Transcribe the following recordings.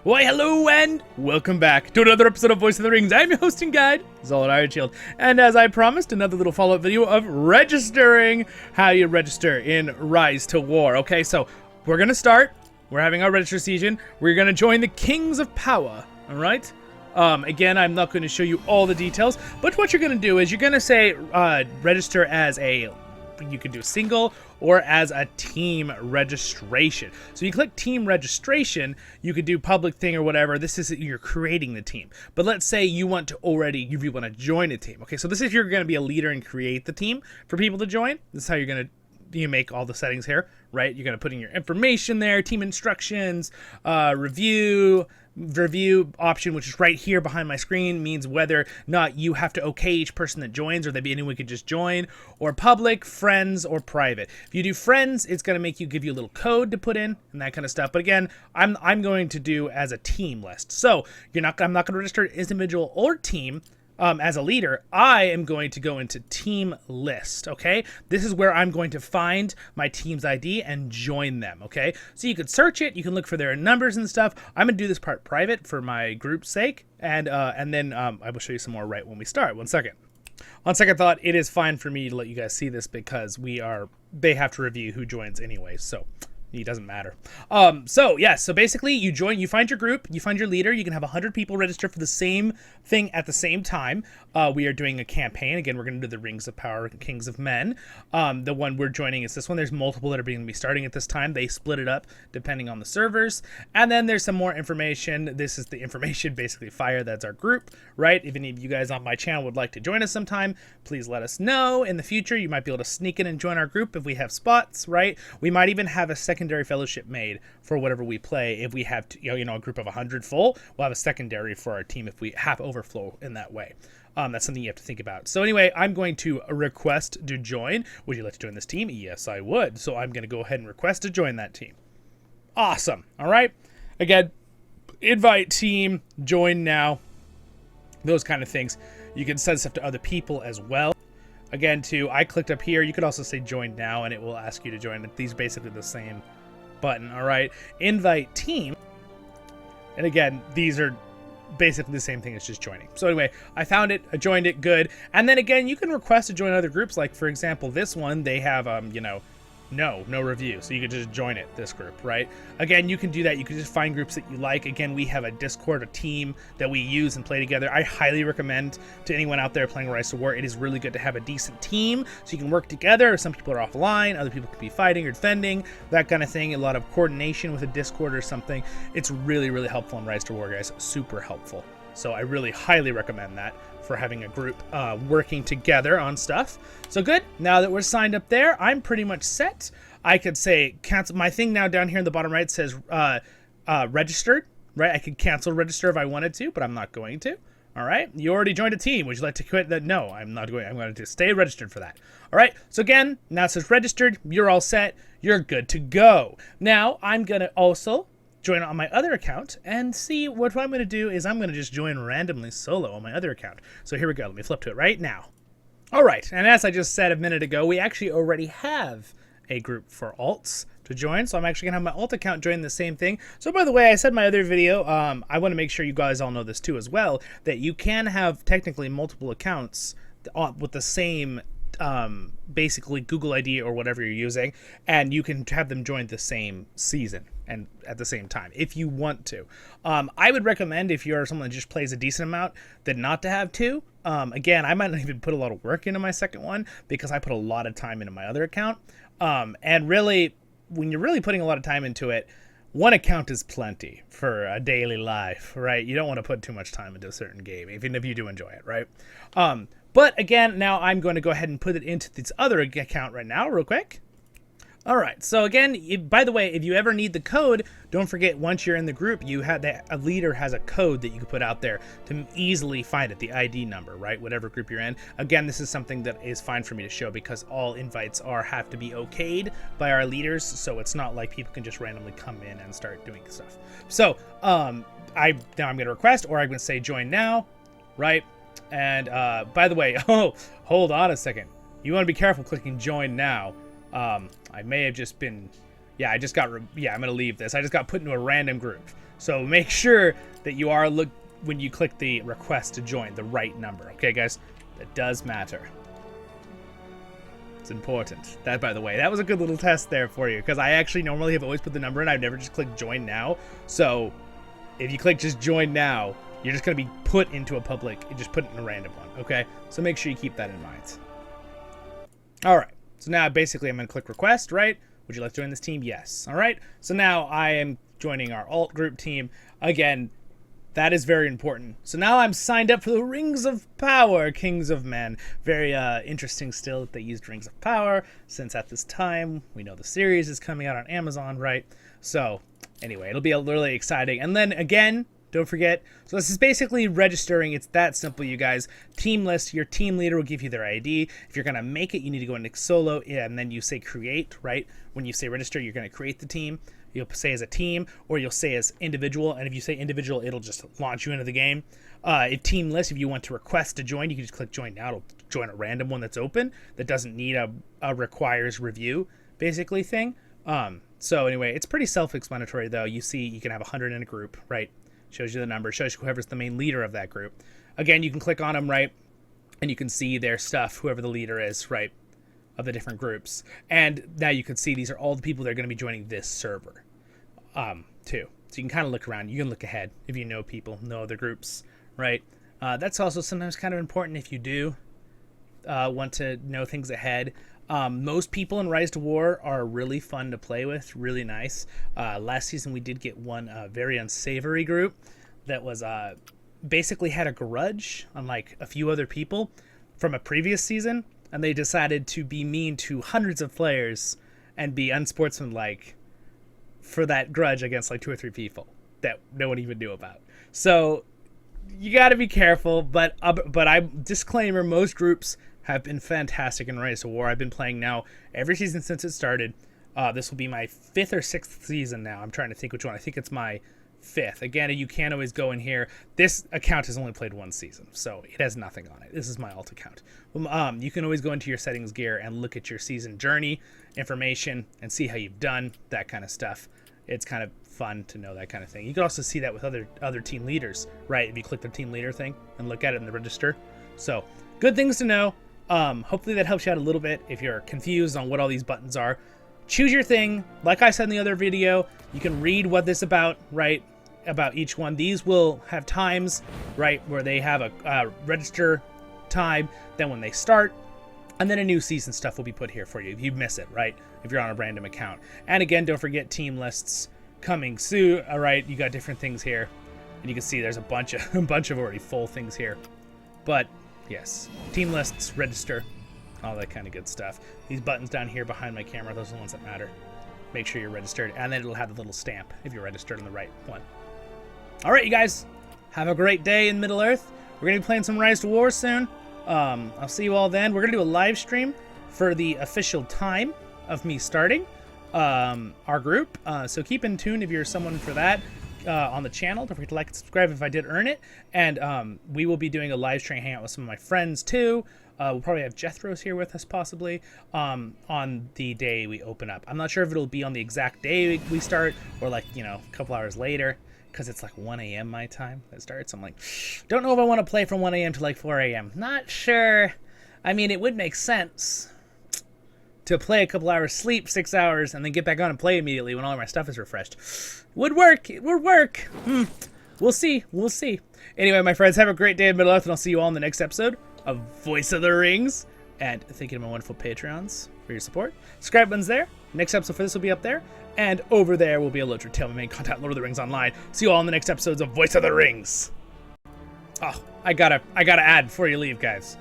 Why, hello and welcome back to another episode of Voice of the Rings. I'm your host and guide, Zollin Ironshield, and as I promised, another little follow-up video of registering, how you register in RiseToWar. Okay, so we're gonna start. We're having our register season. We're gonna join the Kings of Power. All right. Again, I'm not going to show you all the details, but what you're going to do is you're going to say register as you can do single or as a team registration. So you click team registration, you could do public thing or whatever. This is you're creating the team. But let's say you want to you want to join a team. Okay, so this is you're going to be a leader and create the team for people to join. This is how you're going to make all the settings here, right? You're going to put in your information there, team instructions, review option, which is right here behind my screen, means whether or not you have to okay each person that joins, or that anyone could just join, or public, friends, or private. If you do friends, it's going to give you a little code to put in and that kind of stuff. But again, I'm going to do as a team list. So I'm not going to register as individual or team. As a leader, I am going to go into team list, okay? This is where I'm going to find my team's ID and join them, okay? So you can search it, you can look for their numbers and stuff. I'm going to do this part private for my group's sake, and then I will show you some more right when we start. One second. On second thought, it is fine for me to let you guys see this because they have to review who joins anyway, so it doesn't matter. So basically you join, you find your group, you find your leader, you can have 100 people register for the same thing at the same time. We are doing a campaign. Again, we're going to do the Rings of Power, Kings of Men. The one we're joining is this one. There's multiple that are going to be starting at this time. They split it up depending on the servers. And then there's some more information. This is the information basically fire. That's our group, right? If any of you guys on my channel would like to join us sometime, please let us know. In the future, you might be able to sneak in and join our group if we have spots, right? We might even have a secondary fellowship made for whatever we play. If we have a group of 100 full, we'll have a secondary for our team if we have overflow in that way. That's something you have to think about. So anyway, I'm going to request to join. Would you like to join this team? Yes, I would. So I'm going to go ahead and request to join that team. Awesome. All right. Again, invite team, join now, those kind of things. You can send stuff to other people as well. Again, I clicked up here. You could also say join now, and it will ask you to join. These are basically the same button. All right. Invite team. And again, these are basically the same thing as just joining. So anyway, I found it, I joined it, good. And then again, you can request to join other groups. Like for example, this one, they have, no review. So you can just join it, this group, right? Again, you can do that. You can just find groups that you like. Again, we have a Discord, a team that we use and play together. I highly recommend to anyone out there playing RiseToWar, it is really good to have a decent team so you can work together. Some people are offline, other people could be fighting or defending, that kind of thing. A lot of coordination with a Discord or something. It's really, really helpful in RiseToWar, guys. Super helpful. So I really highly recommend that for having a group working together on stuff. So good. Now that we're signed up there, I'm pretty much set. I could say cancel. My thing now down here in the bottom right says registered, right? I could cancel register if I wanted to, but I'm not going to. All right. You already joined a team. Would you like to quit that? No, I'm not going. I'm going to stay registered for that. All right. So again, now it says registered. You're all set. You're good to go. Now I'm going to also join on my other account and see what I'm going to do is I'm going to just join randomly solo on my other account. So here we go. Let me flip to it right now. All right. And as I just said a minute ago, we actually already have a group for alts to join. So I'm actually going to have my alt account join the same thing. So by the way, I said in my other video, I want to make sure you guys all know this too as well, that you can have technically multiple accounts with the same basically Google ID or whatever you're using, and you can have them join the same season and at the same time if you want to. I would recommend, if you're someone that just plays a decent amount, that not to have two. Again, I might not even put a lot of work into my second one because I put a lot of time into my other account. And really, when you're really putting a lot of time into it, one account is plenty for a daily life, right? You don't want to put too much time into a certain game, even if you do enjoy it, right? But again, now I'm going to go ahead and put it into this other account right now, real quick. All right, so again, by the way, if you ever need the code, don't forget, once you're in the group, a leader has a code that you can put out there to easily find it, the ID number, right? Whatever group you're in. Again, this is something that is fine for me to show because all invites have to be okayed by our leaders, so it's not like people can just randomly come in and start doing stuff. So now I'm going to request, or I'm going to say join now, right? And by the way, hold on a second. You want to be careful clicking join now. I may have just been, I'm going to leave this. I just got put into a random group. So make sure that you are when you click the request to join the right number. Okay, guys, that does matter. It's important. That, by the way, that was a good little test there for you, because I actually normally have always put the number in. I've never just clicked join now. So if you click just join now, you're just going to be put into a public, you just put it in a random one, okay? So make sure you keep that in mind. All right, so now basically I'm going to click request, right? Would you like to join this team? Yes. All right, so now I am joining our alt group team. Again, that is very important. So now I'm signed up for the Rings of Power, Kings of Men. Very interesting still that they used Rings of Power, since at this time, we know the series is coming out on Amazon, right? So anyway, it'll be really exciting. And then again, don't forget, so this is basically registering. It's that simple, you guys. Team list, your team leader will give you their ID. If you're going to make it, you need to go into solo, and then you say create, right? When you say register, you're going to create the team. You'll say as a team, or you'll say as individual, and if you say individual, it'll just launch you into the game. If team list, if you want to request to join, you can just click join now. It'll join a random one that's open that doesn't need a requires review, basically, thing. So anyway, it's pretty self-explanatory, though. You see you can have 100 in a group, right? Shows you the number, shows you whoever's the main leader of that group. Again, you can click on them, right? And you can see their stuff, whoever the leader is, right? Of the different groups. And now you can see these are all the people that are going to be joining this server, too. So you can kind of look around. You can look ahead if you know people, know other groups, right? That's also sometimes kind of important if you do want to know things ahead. Most people in RiseToWar are really fun to play with, really nice. Last season we did get one very unsavory group that was basically had a grudge on like a few other people from a previous season, and they decided to be mean to hundreds of players and be unsportsmanlike for that grudge against like 2 or 3 people that no one even knew about. So you got to be careful, but I disclaimer, most groups have been fantastic in RiseToWar. I've been playing now every season since it started. This will be my 5th or 6th season now. I'm trying to think which one. I think it's my 5th. Again, you can always go in here. This account has only played 1 season, so it has nothing on it. This is my alt account. You can always go into your settings gear and look at your season journey information and see how you've done, that kind of stuff. It's kind of fun to know that kind of thing. You can also see that with other team leaders, right? If you click the team leader thing and look at it in the register. So good things to know. Hopefully that helps you out a little bit if you're confused on what all these buttons are. Choose your thing. Like I said in the other video, you can read what this is about, right? About each one. These will have times, right, where they have a register time, then when they start, and then a new season stuff will be put here for you if you miss it, right? If you're on a random account. And again, don't forget team lists coming soon. All right, you got different things here, and you can see there's a bunch of already full things here. But yes, team lists, register, all that kind of good stuff. These buttons down here behind my camera, those are the ones that matter. Make sure you're registered, and then it'll have the little stamp if you're registered on the right one. All right, you guys, have a great day in Middle-earth. We're going to be playing some RiseToWar soon. I'll see you all then. We're going to do a live stream for the official time of me starting our group. So keep in tune if you're someone for that. On the channel. Don't forget to like and subscribe if I did earn it. And we will be doing a live stream hangout with some of my friends too. We'll probably have Jethros here with us possibly on the day we open up. I'm not sure if it'll be on the exact day we start or like, you know, a couple hours later, because it's like 1 a.m. my time that starts. I'm like, don't know if I want to play from 1 a.m. to like 4 a.m. Not sure. I mean, it would make sense to play a couple hours, sleep 6 hours, and then get back on and play immediately when all of my stuff is refreshed. Would work. It would work. We'll see. We'll see. Anyway, my friends, have a great day in Middle-earth, and I'll see you all in the next episode of Voice of the Rings. And thank you to my wonderful Patreons for your support. Subscribe button's there. Next episode for this will be up there. And over there will be a Load Tell my main content, Lord of the Rings Online. See you all in the next episodes of Voice of the Rings. Oh, I gotta add before you leave, guys.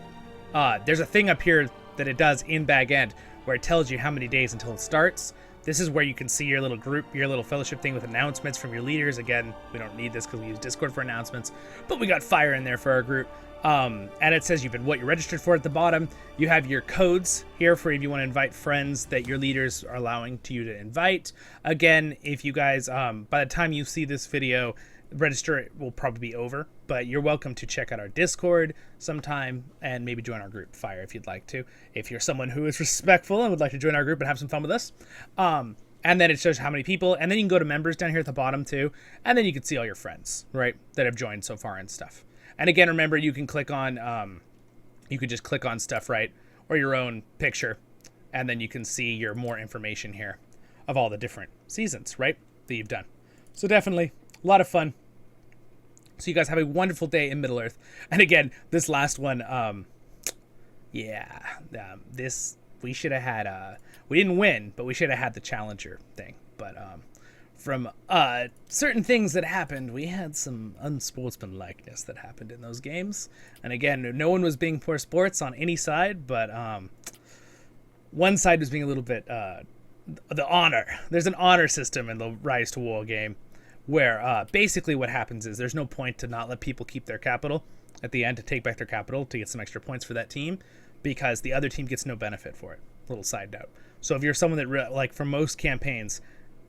There's a thing up here that it does in Bag End where it tells you how many days until it starts. This is where you can see your little group, your little fellowship thing with announcements from your leaders. Again, we don't need this because we use Discord for announcements, but we got fire in there for our group. And it says what you're registered for at the bottom. You have your codes here for if you want to invite friends that your leaders are allowing you to invite. Again, if you guys, by the time you see this video, register will probably be over, but you're welcome to check out our Discord sometime and maybe join our group Fire if you'd like to. If you're someone who is respectful and would like to join our group and have some fun with us. And then it shows how many people, and then you can go to members down here at the bottom too, and then you can see all your friends, right, that have joined so far and stuff. And again, remember, you can click on, you could just click on stuff, right, or your own picture, and then you can see your more information here of all the different seasons, right, that you've done. So definitely a lot of fun. So you guys have a wonderful day in Middle-earth. And again, this last one, this, we should have had, we didn't win, but we should have had the challenger thing. But from certain things that happened, we had some unsportsmanlikeness that happened in those games. And again, no one was being poor sports on any side, but one side was being a little bit, the honor. There's an honor system in the RiseToWar game where basically what happens is there's no point to not let people keep their capital at the end, to take back their capital to get some extra points for that team, because the other team gets no benefit for it. Little side note. So if you're someone that like for most campaigns,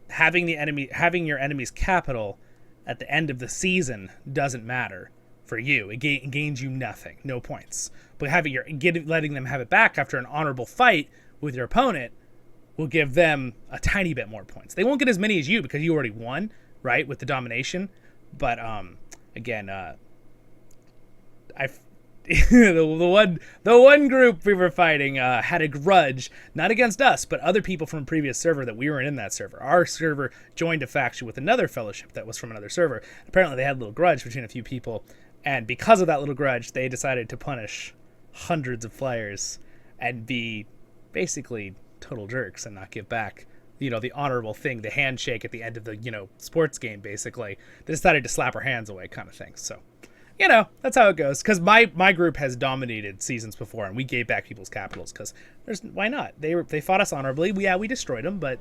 having your enemy's capital at the end of the season doesn't matter for you. It gains you nothing, no points. But letting them have it back after an honorable fight with your opponent will give them a tiny bit more points. They won't get as many as you because you already won, right, with the domination. But again, the one group we were fighting had a grudge, not against us, but other people from a previous server that we weren't in that server. Our server joined a faction with another fellowship that was from another server. Apparently they had a little grudge between a few people, and because of that little grudge, they decided to punish hundreds of players and be basically total jerks and not give back, the honorable thing, the handshake at the end of the, sports game, basically. They decided to slap our hands away kind of thing. So, that's how it goes. Because my group has dominated seasons before, and we gave back people's capitals because why not? They fought us honorably. We destroyed them, but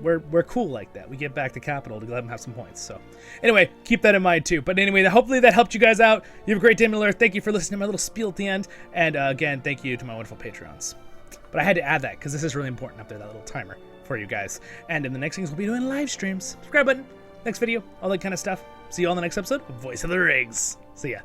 we're cool like that. We give back the capital to let them have some points. So anyway, keep that in mind too. But anyway, hopefully that helped you guys out. You have a great day, Middle-earth. Thank you for listening to my little spiel at the end. And again, thank you to my wonderful Patreons. But I had to add that because this is really important up there, that little timer for you guys. And in the next things, we'll be doing live streams. Subscribe button, next video, all that kind of stuff. See you all in the next episode of Voice of the Rings. See ya.